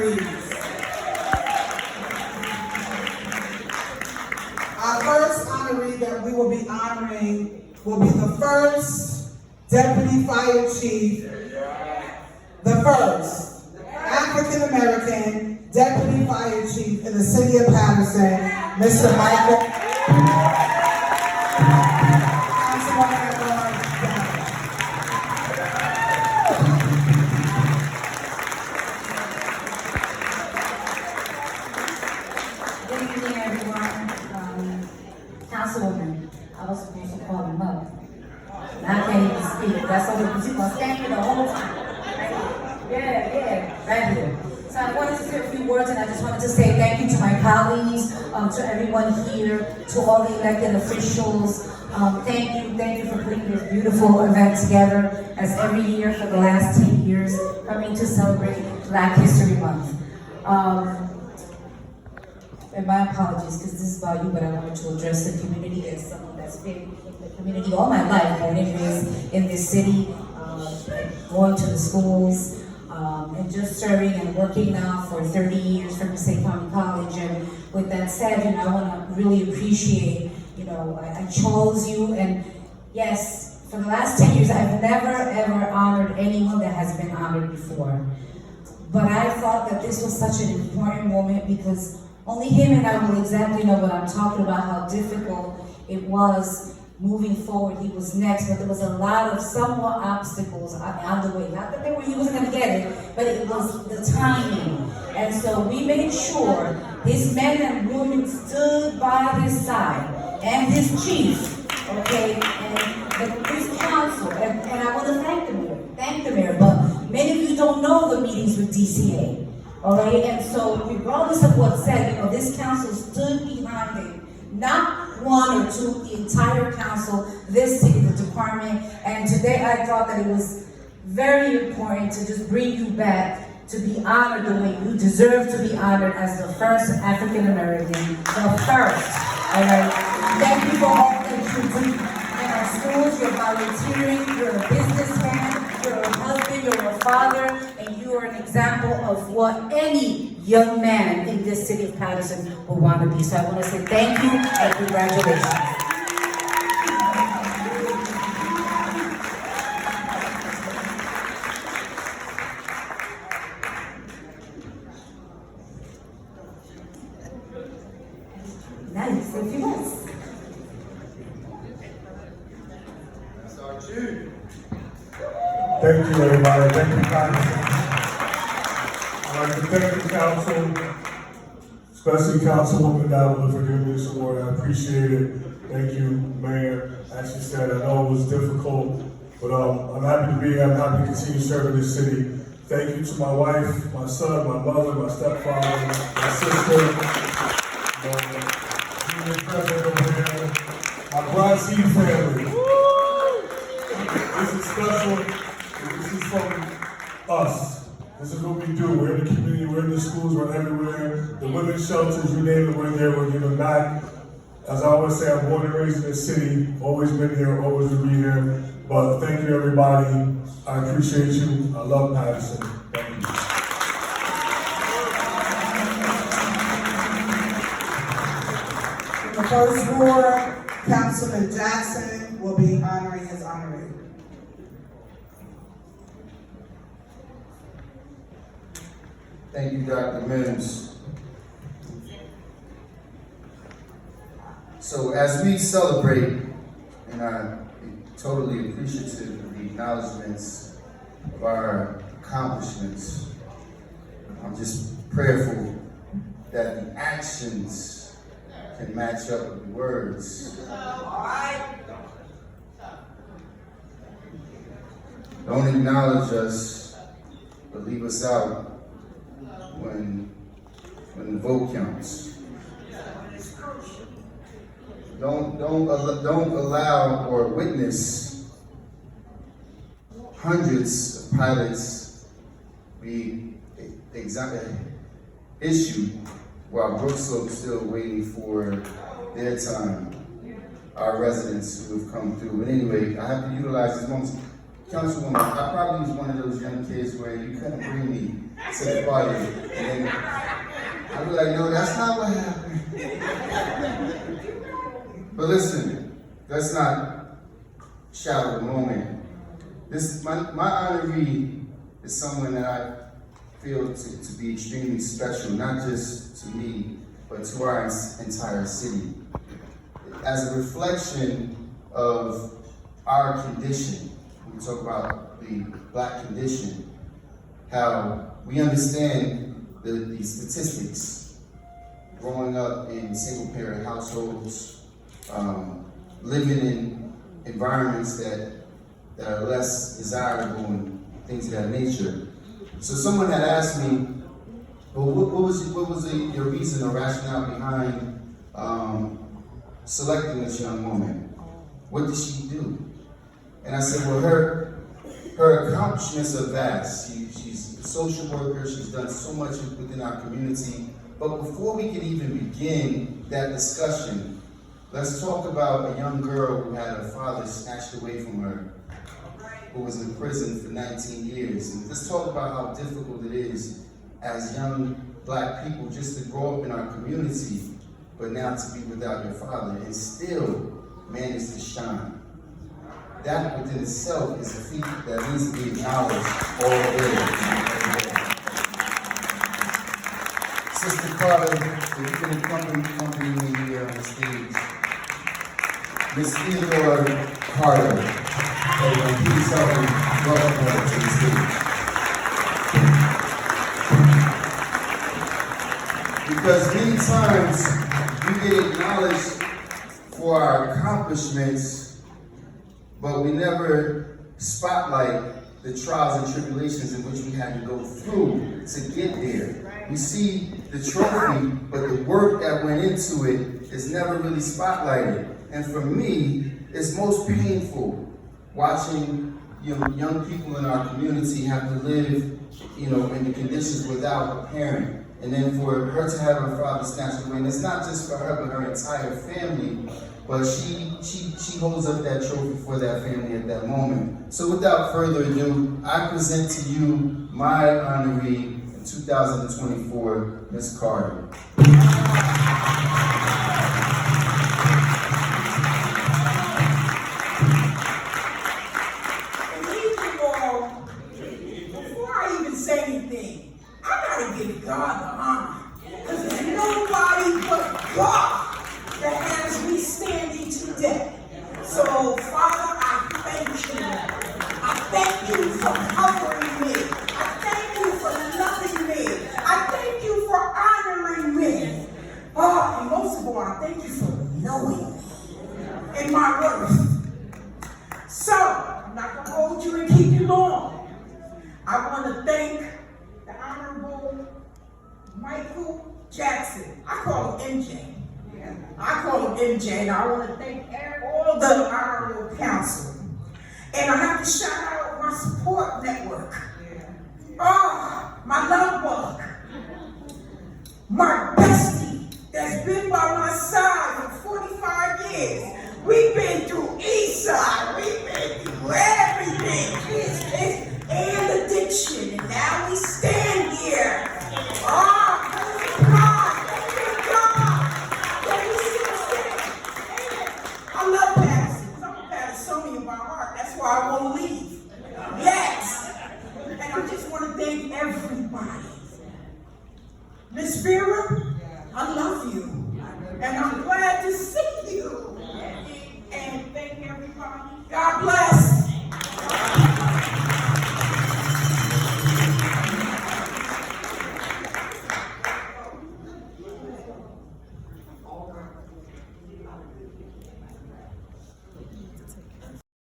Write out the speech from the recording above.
honorees. Our first honoree that we will be honoring will be the first Deputy Fire Chief, the first African-American Deputy Fire Chief in the city of Paterson, Mr. Michael. Good evening, everyone. Councilwoman, I was supposed to call him up. I can't even speak. That's all the people stand here the whole time. Right? Yeah, right here. So I wanted to say a few words, and I just wanted to say thank you to my colleagues, to everyone here, to all the elected officials. Thank you for putting this beautiful event together, as every year for the last 10 years, coming to celebrate Black History Month. And my apologies, because this is about you, but I wanted to address the community as someone that's been in the community all my life, born and raised in this city, going to the schools, and just serving and working now for 30 years from St. County College. And with that said, I want to really appreciate, I chose you, and yes, for the last 10 years, I've never ever honored anyone that has been honored before. But I thought that this was such an important moment because only him and I will exactly know what I'm talking about, how difficult it was moving forward. He was next, but there was a lot of somewhat obstacles on the way. Not that he wasn't going to get it, but it was the timing. And so we made sure his men and women stood by his side, and his chief, okay, and his council, and I want to thank the mayor, but many of you don't know the meetings with DCA. All right, and so regardless of what's said, this council stood behind it. Not one or two, the entire council, this city, the department, and today I thought that it was very important to just bring you back to be honored the way you deserve to be honored as the first African American, the first. All right, thank you for all that you do in our schools. You're volunteering, you're a businessman, you're a husband, you're a father, and you are an example of what any young man in this city of Paterson will want to be. So I want to say thank you and congratulations. Nice, if you must. That's our cue. Thank you, everybody. Thank you, Congressman. I'd like to thank the council, especially Councilwoman Dowell, for giving me this award. I appreciate it. Thank you, Mayor. As she said, I know it was difficult, but I'm happy to be here. I'm happy to continue serving this city. Thank you to my wife, my son, my mother, my stepfather, my sister, Union President over there, my Broad Seed family. This is special. This is from us. This is what we do. We're in the community, we're in the schools, we're everywhere. The women's shelters, you name it, we're there, we're giving back. As I always say, I'm born and raised in this city, always been here, always will be here. But thank you, everybody. I appreciate you. I love Paterson. Thank you. The first ward, Councilman Jackson will be honoring his honoree. Thank you, Dr. Mims. So as we celebrate, and I'm totally appreciative of the acknowledgements of our accomplishments, I'm just prayerful that the actions can match up with the words. Don't acknowledge us, but leave us out when the vote counts. Don't allow or witness hundreds of pilots be issued while Brookslope's still waiting for their time. Our residents who have come through. But anyway, I have to utilize this moment. Councilwoman, I probably was one of those young kids where you couldn't bring me to the party. And then I'd be like, no, that's not what happened. But listen, let's not shadow the moment. My honoree is someone that I feel to be extremely special, not just to me, but to our entire city. As a reflection of our condition, we talk about the Black condition, how we understand the statistics, growing up in single-parent households, living in environments that are less desirable and things of that nature. So someone had asked me, well, what was your reason or rationale behind selecting this young woman? What did she do? And I said, well, her accomplishments are vast. She's a social worker. She's done so much within our community. But before we can even begin that discussion, let's talk about a young girl who had her father snatched away from her, who was in prison for 19 years. And let's talk about how difficult it is as young Black people just to grow up in our community, but now to be without your father and still manage to shine. That within itself is a feat that needs to be acknowledged all day. Sister Carter, if you can accompany me here on the stage. Miss Theodore Carter, please help me welcome her to the stage. Because many times we get acknowledged for our accomplishments, but we never spotlight the trials and tribulations in which we had to go through to get there. We see the trophy, but the work that went into it is never really spotlighted. And for me, it's most painful watching young people in our community have to live, in the conditions without a parent. And then for her to have her father snatched away, and it's not just for her, but her entire family. But she holds up that trophy for that family at that moment. So without further ado, I present to you my honoree in 2024, Miss Carter. Before I even say anything, I gotta give God the honor. Because there's nobody but God that has me standing today. So, Father, I thank you. I thank you for covering me. I thank you for loving me. I thank you for honoring me. Oh, and most of all, I thank you for knowing me and my worth. So, I'm not going to hold you and keep you long. I want to thank the Honorable Michael Jackson. I call him MJ. I call him MJ, and I want to thank all the Honorable Council. And I have to shout out my support network. Oh, my love bug. My bestie that's been by my side for 45 years. We've been through Eastside. We've been through everything. And addiction. And now we stand here. Oh, thank God. Thank God. I love Paterson. I'm a Patersonian by heart. That's why I won't leave. Yes. And I just want to thank everybody. Miss Vera,